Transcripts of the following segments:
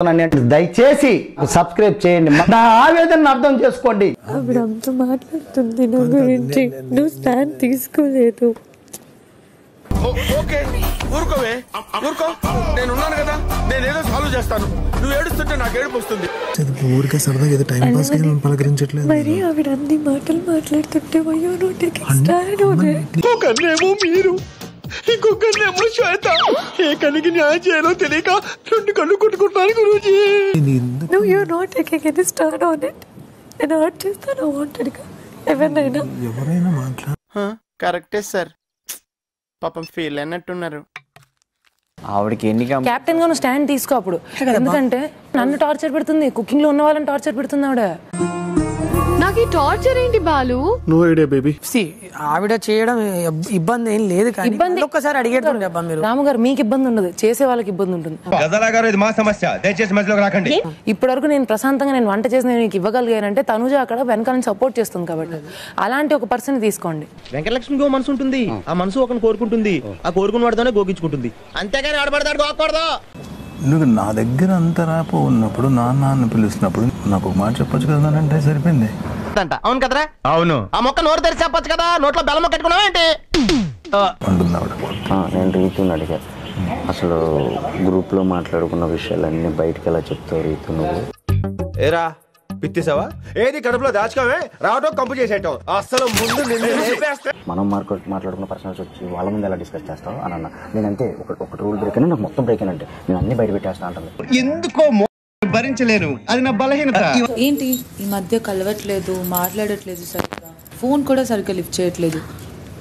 దయచేసి సబ్స్క్రైబ్ చేయండి, నా ఆవేదన అర్థం చేసుకోండి. ఆవిడ అంత మాట్లాడుతుంది నా గురించి, నువ్వు స్టాండ్ తీసుకోలేదు. ఓకే ఊరుకోవే, ఊరుకో, నేను ఉన్నాను కదా, నేను ఏదో సాల్వ్ చేస్తాను. నువ్వు ఏడుస్తుంటే నాకు ఏడుపు వస్తుంది. ఊరికే సరదాగా ఏదో టైం పాస్ కి పలకరించట్లేదు. మరి ఆవిడ అన్ని మాటలు మాట్లాడుతుంటే అయ్యో నువ్వు టేకింగ్ స్టాండ్ ఆన్ ఇట్. ఇంకొకరినేమో మీరు, ఇంకొకరినేమో శ్వేత. ఏ కనికి న్యాయం చేయాలో తెలియక రెండు కళ్ళు కొట్టుకుంటాను గురూజీ. నువ్వు you not taking any stand on it. నేను హర్ట్ చేస్తాను వాంటెడ్గా ఎవరినైనా. ఎవరైనా మాట్లాడు. కరెక్టే సార్, పాపం ఫీల్ అన్నట్టున్నారు. ఆవిడకి ఎన్ని కెప్టెన్ గా నువ్వు స్టాండ్ తీసుకో అప్పుడు, ఎందుకంటే నన్ను టార్చర్ పెడుతుంది, కుకింగ్ లో ఉన్న వాళ్ళని టార్చర్ పెడుతుంది ఆవిడ. నాకు ఈ టార్చర్ ఏంటి బాలు? No idea baby. ఆవిడ చేయడం ఇబ్బంది ఏం లేదు, కానీ ఇబ్బంది ఒక్కసారి అడిగేటండి అబ్బా మీరు. రాము గారు మీకు ఇబ్బంది ఉండదు, చేసే వాళ్ళకి ఇబ్బంది ఉంటుంది. ఇది మా సమస్య, దయచేసి మధ్యలోకి రాకండి. ఇప్పటి వరకు నేను ప్రశాంతంగా నేను వంట చేసి నేను మీకు ఇవ్వగలిగానంటే తనుజ అక్కడ వెనకాల నుంచి సపోర్ట్ చేస్తుంది కాబట్టి అలాంటి ఒక పర్సన్ తీసుకోండి. వెంకటలక్ష్మికి మనసు ఉంటుంది, ఆ మనసు ఒకరిని కోరుకుంటుంది, ఆ కోరుకున్న వాడితోనే గోగించుకుంటుంది, అంతేగాని ఆడబడతాడు గోకూడదు. నువ్వు నా దగ్గర అంత రాపో ఉన్నప్పుడు నాన్న పిలుస్తున్నప్పుడు నాకు ఒక మాట చెప్పొచ్చు కదా అంటే సరిపోయింది. అవును కదరా? అవును. ఆ మొక్క నోరు తెరిచి చెప్పొచ్చు కదా, నోట్లో బెల్లం కట్టుకున్నావా ఏంటి అంటుంది ఆవిడ. నేను రీతుని అడిగా, అసలు గ్రూప్ లో మాట్లాడుకున్న విషయాలన్నీ బయటకు ఎలా చెప్తావు రీతు నువ్వు? ఏరా పిత్తిసావా? ఏది కడుపులో దాచుకోవే, రావటం కంపు చేసేయటం. అసలు ముందు మనం మాట్లాడుకున్న పర్సనల్స్ వచ్చి వాళ్ళ ముందు ఎలా డిస్కస్ చేస్తావు అని అన్న. నేనంతే ఒక రూల్ బ్రేక్ అయినా నాకు మొత్తం బ్రేక్ అయినంటే నేను అన్ని బయట పెట్టేస్తా అంటాను. ఎందుకో భరించలేను, అది నా బలహీనత. ఏంటి ఈ మధ్య కలవట్లేదు, మాట్లాడట్లేదు, సరిగ్గా ఫోన్ కూడా సరిగ్గా లిఫ్ట్ చేయట్లేదు,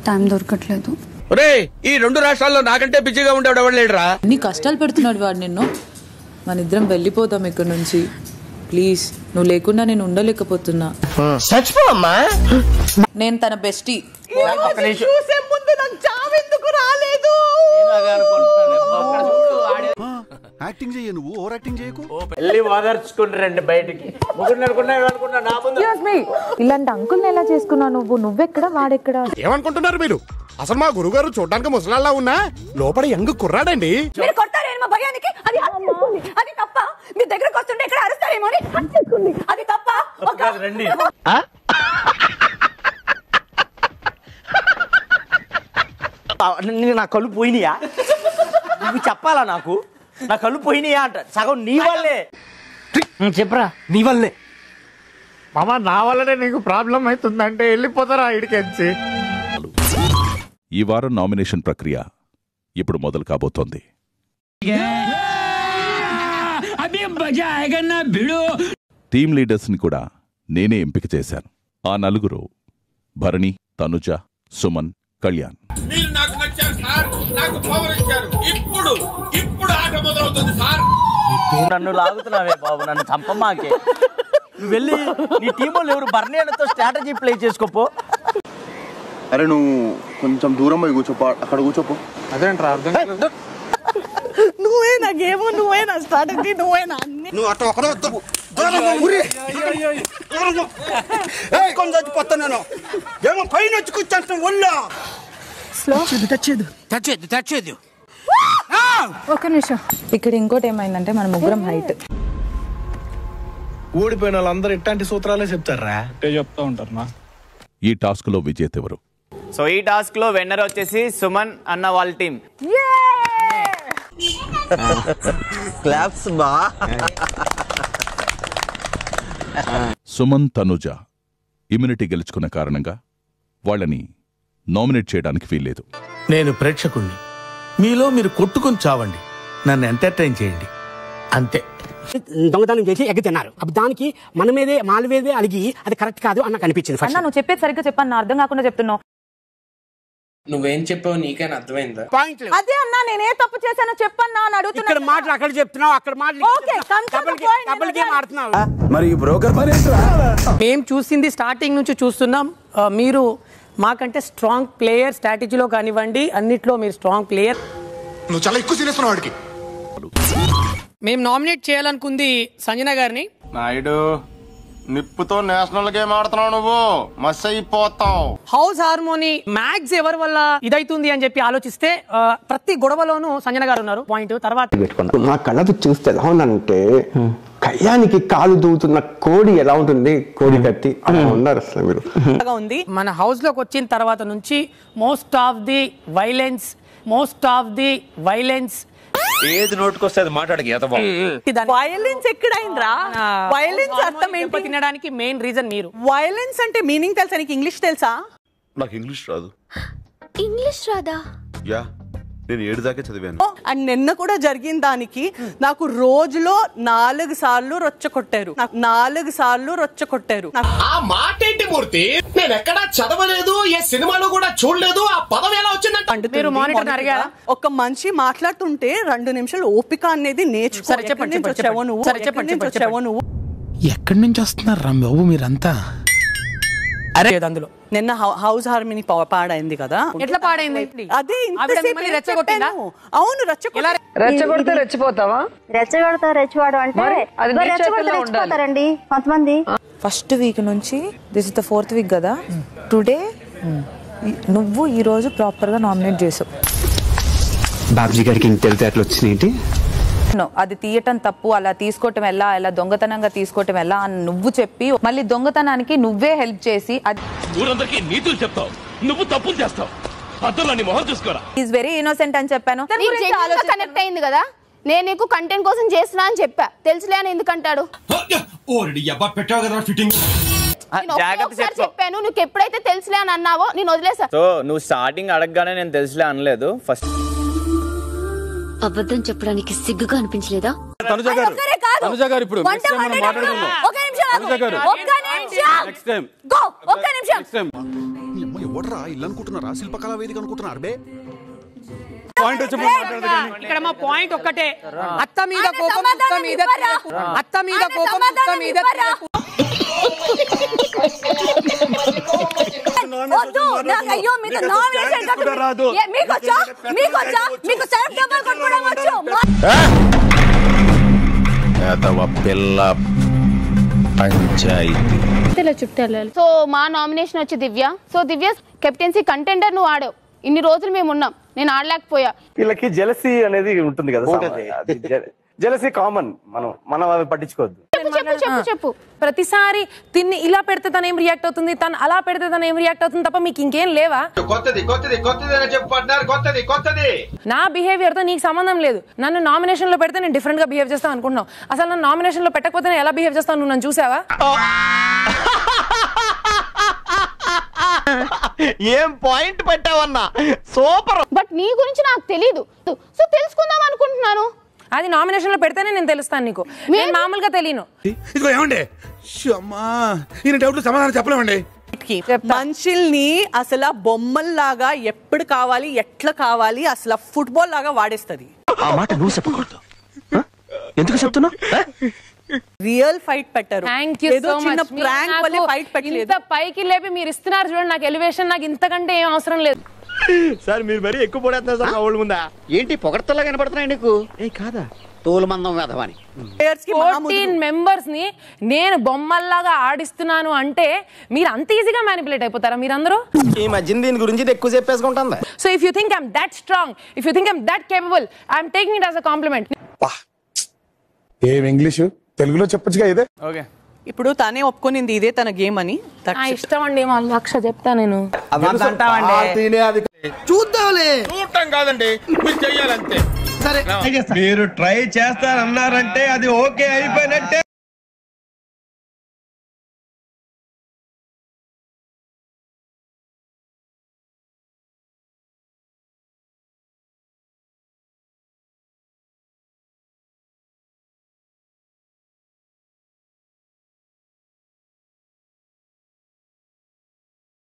టైం దొరకట్లేదు. ఈ రెండు రాష్ట్రాల్లో నాకంటే బిజీగా ఉండేవాడు ఎవడు లేడురా. నీ కష్టాలు పెడుతున్నాడు వాడు నిన్ను. మన ఇద్దరం వెళ్ళిపోతాం ఇక్కడ నుంచి ప్లీజ్. నువ్వు లేకుండా నేను ఉండలేకపోతున్నా. నేను తన బెస్టీ. యాక్టింగ్ చెయ్యి, నువ్వు ఓవర్ యాక్టింగ్ చేయకు. వెళ్ళి ఓదార్చుకుంటారండి బయటికి. ఇలాంటి అంకుల్ని ఎలా చేసుకున్నావు నువ్వు? నువ్వెక్కడ వాడెక్కడ? ఏమనుకుంటున్నారు మీరు? అసలు మా గురుగారు చూడడానికి ముసలాళ్ళ ఉన్నా లోపల యంగ్ కుర్రాడండి. అది తప్ప మీ దగ్గరకు వస్తుంటే ఇక్కడ అరుస్తారేమో అది తప్ప. రండి. నా కళ్ళు పోయినాయా? నువ్వు చెప్పాలా నాకు? నా కళ్ళు పోయినాయా అంట. సగం నీ వల్లే. చెప్పరా? నీ వల్లే మామ, నా వల్లనే నీకు ప్రాబ్లం అవుతుందంటే వెళ్ళిపోతారా ఇడికెచ్చి. ఈ వారం నామినేషన్ ప్రక్రియ ఇప్పుడు మొదలు కాబోతోంది. టీమ్ లీడర్స్ ని కూడా నేనే ఎంపిక చేశాను. ఆ నలుగురు భరణి, తనుజ, సుమన్, కళ్యాణ్. మీరు నాకు నచ్చారు సార్, నాకు పవర్ ఇచ్చారు. ఇప్పుడు ఆట మొదలవుతుంది సార్. నన్ను లాగుతున్నావే బాబు, నన్ను చంపమాకే. నువ్వు వెళ్ళి నీ టీంలో ఎవరు భరణి అన్నతో స్ట్రాటజీ ప్లే చేసుకోపో. అరే నువ్వు కొంచెం దూరం పోయి కూర్చోపో, అక్కడ కూర్చోపో. అదేంట్రా అర్థం కాలేదు. నువ్వే నా గేమ్, నువ్వే నా స్ట్రాటజీ, నువ్వే నా అన్ని. నువ్వు అట్లా ఒకడే వస్తావు. చచ్చిపోతాను ఏమో పైన వచ్చి కూర్చొని ఒళ్ళో టచ్చేది. ఒక నిమిషం. ఇక్కడ ఇంకోటి ఏమైందంటే మన ముగ్గురం హైట్. ఓడిపోయిన వాళ్ళందరూ ఇట్లాంటి సూత్రాలే చెప్తారా? చెప్తా ఉంటారు. ఈ టాస్క్ లో విజేత ఎవరు? సో ఈ టాస్క్ లో విన్నర్ వచ్చేసి సుమన్ అన్న వాళ్ళ టీం. క్లాప్స్ బా. సుమన్, తనుజ ఇమ్యూనిటీ గెలుచుకున్న కారణంగా వాళ్ళని నామినేట్ చేయడానికి వీల్లేదు. నేను ప్రేక్షకుణ్ణి, మీలో మీరు కొట్టుకుని చావండి, నన్ను ఎంటర్టైన్ చేయండి అంతే. దొంగతనం చేసి ఎగ్గ తిన్నారు, దానికి మన మీదే మాలవేదే అలిగి అది కరెక్ట్ కాదు అన్న కనిపించింది. అన్న నువ్వు చెప్పేది సరిగ్గా చెప్పాను, నా అర్థం కాకుండా చెప్తున్నావు. నువ్వేం చెప్పావు నీకైనా అర్థమైందా? అదే అన్నా, నేనే తప్పు చేశానో చెప్పన్నా అని అడుగుతున్నా. ఇక్కడ మాటలు అక్కడ చెప్తున్నావు, అక్కడ మాటలు ఆడుతున్నావు. మరి బ్రోకర్ పని మేము చూసింది స్టార్టింగ్ నుంచి చూస్తున్నాం. మీరు మాకంటే స్ట్రాంగ్ ప్లేయర్, స్ట్రాటజీలో కానివ్వండి అన్నిట్లో మీరు స్ట్రాంగ్ ప్లేయర్. నువ్వు చాలా ఎక్కువ సీరియస్ ఉన్నావు వాడికి. మేము నామినేట్ చేయాలనుకుంది సంజన గారిని. నాయుడు నిప్పుతో నేషనల్ గేమ్ ఆడుతున్నావు నువ్వు మస్ అయిపోతావు. హౌస్ హార్మోని మ్యాక్స్ ఎవరి వల్ల ఇదైతుంది అని చెప్పి ఆలోచిస్తే ప్రతి గొడవలోనూ సంజన గారు ఉన్నారు. పాయింట్ తర్వాత నా కళ్ళతో చూస్తే ఎలా ఉందంటే కయ్యానికి కాలు దూవుతున్న కోడి ఎలా ఉంటుంది, కోడి కత్తి అలా ఉన్నారు అసలు మీరు. ఉంది మన హౌస్ లోకి వచ్చిన తర్వాత నుంచి మోస్ట్ ఆఫ్ ది వైలెన్స్ ఏది నోటుకొస్తే అది మాట్లాడకి వైలెన్స్ ఎక్కడైందిరా? వైలెన్స్ అర్థం ఏంటి? తినడానికి మెయిన్ రీజన్ మీరు. వైలెన్స్ అంటే మీనింగ్ తెలుసా నీకు? ఇంగ్లీష్ తెలుసా? నాకు ఇంగ్లీష్ రాదు. ఇంగ్లీష్ రాదా? యా, నేను 7 దాకా చదివాను. అండ్ నిన్న కూడా జరిగిన దానికి నాకు రోజులో 4 సార్లు రొచ్చకొట్టారు. ఆ మాట ఏంటి మూర్తి? నేను ఎక్కడా చదవలేదు, ఏ సినిమాలో కూడా చూడలేదు. ఆ పదం ఎలా వచ్చిందంటే మీరు మానిటర్ అడిగారా? ఒక మనిషి మాట్లాడుతుంటే 2 నిమిషాలు ఓపిక అనేది నేర్చుకో. చెప్పండి. నువ్వు ఎక్కడి నుంచి వస్తున్నారు రా బాబు మీరంతా? అరే అందులో నిన్న హౌస్ హార్మోని పాడైంది కదా. ఎట్లా పాడైంది? అదే రెచ్చగొట్టిందా? అవును, రెచ్చగొడితే రెచ్చిపోతావా? రెచ్చవాడు అంటే రెచ్చిపోతారండి కొంతమంది. ఫస్ట్ వీక్ నుంచి this is the 4th week కదా. టుడే నువ్వు ఈ రోజు ప్రాపర్ గా నామినేట్ చేసావు. బాబుజీ గారికి ఇంత తెలివితేటలు వచ్చినాయి. అది తీయటం తప్పు, అలా తీసుకోవటం ఎలా, ఇలా దొంగతనంగా తీసుకోవటం ఎలా అని నువ్వు చెప్పి మళ్ళీ దొంగతనానికి నువ్వే హెల్ప్ చేసి ఊరందరికీ నీతులు చెప్తావు, నువ్వు తప్పులు చేస్తావు. అద్దరు నీ మొహం చూసుకోరా. ఈజ్ వెరీ ఇన్నోసెంట్ అని చెప్పాను. కనెక్ట్ అయింది కదా, నేను నీకు కంటెంట్ కోసం చేస్తున్నా అని చెప్పా. తెలుసులే అని ఎందుకంటాడు? చెప్పాను, నువ్వు ఎప్పుడైతే తెలుసులే అని అన్నావో నేను వదిలేసా. సో నువ్వు స్టార్టింగ్ అడగగానే నేను తెలుసులే అనలేదు. ఫస్ట్ అబద్ధం చెప్పడానికి సిగ్గుగా అనిపించలేదా? తనుజ గారు ఇప్పుడు నెక్స్ట్ టైం మనం మాట్లాడుకుందాం. ఎవడరా ఇల్లు అనుకుంటున్నారా? శిల్పకళా వేదిక అనుకుంటున్నారు బే. పాయింట్ వచ్చి ఇక్కడ మా పాయింట్ ఒక్కటే, అత్త మీద కోపం కుక్క మీద రేపు. అత్త మీద కోపం కుక్క మీద రేపు. సో మా నామినేషన్ వచ్చి దివ్య. సో దివ్య కెప్టెన్సీ కంటెండర్ నువ్వు ఆడావు. ఇన్ని రోజులు మేము ఉన్నాం, నేను ఆడలేకపోయా. వీళ్ళకి జెలసీ అనేది ఉంటుంది కదా, జెలసీ కామన్. మనం అవి పట్టించుకోవద్దు. చెప్పు. ప్రతిసారి తిన్ని ఇలా పెడితే తను ఏం రియాక్ట్ అవుతుంది, తను అలా పెడితే తను ఏం రియాక్ట్ అవుతుంది తప్ప మీకు ఇంకేం లేవా? నా బిహేవియర్ తో నీకు సంబంధం లేదు. నన్ను నామినేషన్ లో పెడితే నేను డిఫరెంట్ గా బిహేవ్ చేస్తాను అనుకుంటున్నావు. అసలు నన్ను నామినేషన్ లో పెట్టకపోతే నేను ఎలా బిహేవ్ చేస్తాను నువ్వు నన్ను చూసావా? ఏం పాయింట్ పెట్టావన్నా, సూపర్. బట్ నీ గురించి నాకు తెలీదు, సో తెలుసుకుందాం అనుకుంటున్నాను. అది నామినేషన్ లో పెడితేనే నేను తెలుస్తాను నీకు, నేను మామూలుగా తెలియను. ఇదిగో ఏమండి, ఈయన డౌట్లు సమాధానం చెప్పలేమండి. మనుషుల్ని అసలు బొమ్మల్లాగా ఎప్పుడు కావాలి, ఎట్లా కావాలి, అసలు ఫుట్బాల్ లాగా వాడేస్తుంది. ఆ మాట నువ్వు చెప్పకూడదు. ఎందుకు చెప్తున్నావు? రియల్ ఫైట్ పెట్టారు. ఏదో చిన్న ప్రాంక్ వల్లే ఫైట్ పెట్టలేదు. ఇంత పైకి లేపి మీరు ఇస్తున్నారు చూడండి నాకు ఎలివేషన్. నాకు ఇంతకంటే ఏం అవసరం లేదు సార్. మీరు మరీ ఎక్కువ పడేస్తున్నారు సార్. వాళ్ళ ముందా ఏంటి పొగడతలా కనపడుతున్నాయి నీకు? ఏ కాదా తోలుమందం వేదవాని 14 మెంబర్స్ ని నేను బొమ్మల్లాగా ఆడిస్తున్నాను అంటే మీరు అంత ఈజీగా మ్యానిపులేట్ అయిపోతారా మీరందరూ? ఈ మధ్య దీని గురించి ఎక్కువ చెప్పేసుకుంటుంది. So if you think I'm that strong, if you think I'm that capable, I'm taking it as a compliment. ఏం ఇంగ్లీషు తెలుగులో చెప్పొచ్చుగా ఇదే. ఓకే, ఇప్పుడు తనే ఒప్పుకునింది ఇదే తన గేమ్ అని. ఇష్టం అండి, మా లక్ష చెప్తా నేను. చూద్దాంలే. చూడటం కాదండి, మీరు చెయ్యాలంతే. సరే, మీరు ట్రై చేస్తారన్నారంటే అది ఓకే అయిపోయినట్టే.